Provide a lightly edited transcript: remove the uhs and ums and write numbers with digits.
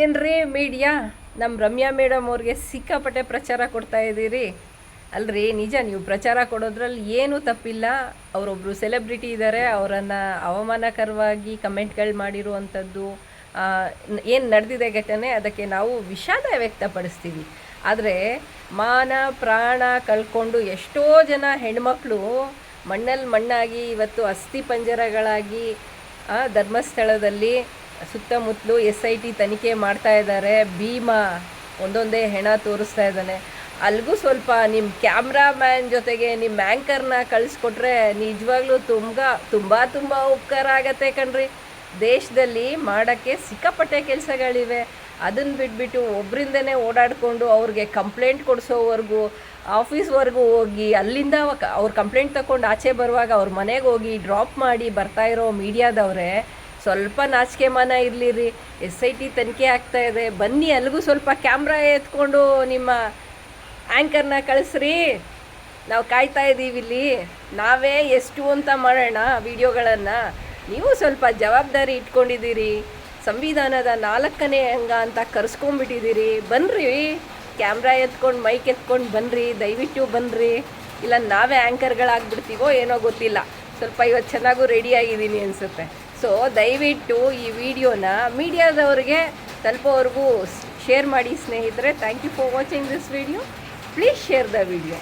ಏನ್ರಿ ಮೀಡಿಯಾ, ನಮ್ಮ ರಮ್ಯಾ ಮೇಡಮ್ ಅವ್ರಿಗೆ ಸಿಕ್ಕಾಪಟ್ಟೆ ಪ್ರಚಾರ ಕೊಡ್ತಾ ಇದ್ದೀರಿ ಅಲ್ರಿ. ನಿಜ, ನೀವು ಪ್ರಚಾರ ಕೊಡೋದ್ರಲ್ಲಿ ಏನೂ ತಪ್ಪಿಲ್ಲ. ಅವರೊಬ್ಬರು ಸೆಲೆಬ್ರಿಟಿ ಇದ್ದಾರೆ, ಅವರನ್ನು ಅವಮಾನಕರವಾಗಿ ಕಮೆಂಟ್ಗಳು ಮಾಡಿರುವಂಥದ್ದು ಏನು ನಡೆದಿದೆ ಘಟನೆ, ಅದಕ್ಕೆ ನಾವು ವಿಷಾದ ವ್ಯಕ್ತಪಡಿಸ್ತೀವಿ. ಆದರೆ ಮಾನ ಪ್ರಾಣ ಕಳ್ಕೊಂಡು ಎಷ್ಟೋ ಜನ ಹೆಣ್ಮಕ್ಳು ಮಣ್ಣಲ್ಲಿ ಮಣ್ಣಾಗಿ ಇವತ್ತು ಅಸ್ಥಿ ಪಂಜರಗಳಾಗಿ ಧರ್ಮಸ್ಥಳದಲ್ಲಿ ಸುತ್ತಮುತ್ತಲು SIT ತನಿಖೆ ಮಾಡ್ತಾ ಇದ್ದಾರೆ. ಭೀಮಾ ಒಂದೊಂದೇ ಹೆಣ ತೋರಿಸ್ತಾ ಇದ್ದಾನೆ. ಅಲ್ಲಿಗೂ ಸ್ವಲ್ಪ ನಿಮ್ಮ ಕ್ಯಾಮ್ರಾಮ್ಯಾನ್ ಜೊತೆಗೆ ನಿಮ್ಮ ಆ್ಯಂಕರ್ನ ಕಳಿಸ್ಕೊಟ್ರೆ ನಿಜವಾಗ್ಲೂ ತುಂಬ ಉಪಕಾರ ಆಗತ್ತೆ ಕಣ್ರಿ. ದೇಶದಲ್ಲಿ ಮಾಡೋಕ್ಕೆ ಸಿಕ್ಕಾಪಟ್ಟೆ ಕೆಲಸಗಳಿವೆ. ಅದನ್ನು ಬಿಟ್ಬಿಟ್ಟು ಒಬ್ಬರಿಂದನೇ ಓಡಾಡಿಕೊಂಡು ಅವ್ರಿಗೆ ಕಂಪ್ಲೇಂಟ್ ಕೊಡಿಸೋವರೆಗೂ ಆಫೀಸ್ವರೆಗೂ ಹೋಗಿ ಅಲ್ಲಿಂದ ಅವ್ರ ಕಂಪ್ಲೇಂಟ್ ತಗೊಂಡು ಆಚೆ ಬರುವಾಗ ಅವ್ರ ಮನೆಗೆ ಹೋಗಿ ಡ್ರಾಪ್ ಮಾಡಿ ಬರ್ತಾ ಇರೋ ಮೀಡಿಯಾದವರೇ ಸ್ವಲ್ಪ ನಾಚಿಕೆ ಮಾನ ಇರಲಿರಿ. SIT ತನಿಖೆ ಆಗ್ತಾಯಿದೆ, ಬನ್ನಿ ಅಲ್ಲಿಗೂ ಸ್ವಲ್ಪ ಕ್ಯಾಮ್ರಾ ಎತ್ಕೊಂಡು ನಿಮ್ಮ ಆ್ಯಂಕರ್ನ ಕಳಿಸ್ರಿ. ನಾವು ಕಾಯ್ತಾ ಇದ್ದೀವಿ ಇಲ್ಲಿ. ನಾವೇ ಎಷ್ಟು ಅಂತ ಮಾಡೋಣ ವೀಡಿಯೋಗಳನ್ನು. ನೀವು ಸ್ವಲ್ಪ ಜವಾಬ್ದಾರಿ ಇಟ್ಕೊಂಡಿದ್ದೀರಿ. ಸಂವಿಧಾನದ 4ನೇ ಅಂಗ ಅಂತ ಕರೆಸ್ಕೊಂಡ್ಬಿಟ್ಟಿದ್ದೀರಿ. ಬನ್ನಿರಿ, ಕ್ಯಾಮ್ರಾ ಎತ್ಕೊಂಡು ಮೈಕ್ ಎತ್ಕೊಂಡು ಬನ್ನಿರಿ, ದಯವಿಟ್ಟು ಬನ್ನಿರಿ. ಇಲ್ಲ ನಾವೇ ಆ್ಯಂಕರ್ಗಳಾಗ್ಬಿಡ್ತೀವೋ ಏನೋ ಗೊತ್ತಿಲ್ಲ. ಸ್ವಲ್ಪ ಇವತ್ತು ಚೆನ್ನಾಗೂ ರೆಡಿಯಾಗಿದ್ದೀನಿ ಅನಿಸುತ್ತೆ. ಸೊ ದಯವಿಟ್ಟು ಈ ವಿಡಿಯೋನ ಮೀಡಿಯಾದವ್ರಿಗೆ ತಲುಪೋವರೆಗೂ ಶೇರ್ ಮಾಡಿ ಸ್ನೇಹಿತರೆ. Thank you for watching this video. Please share the video.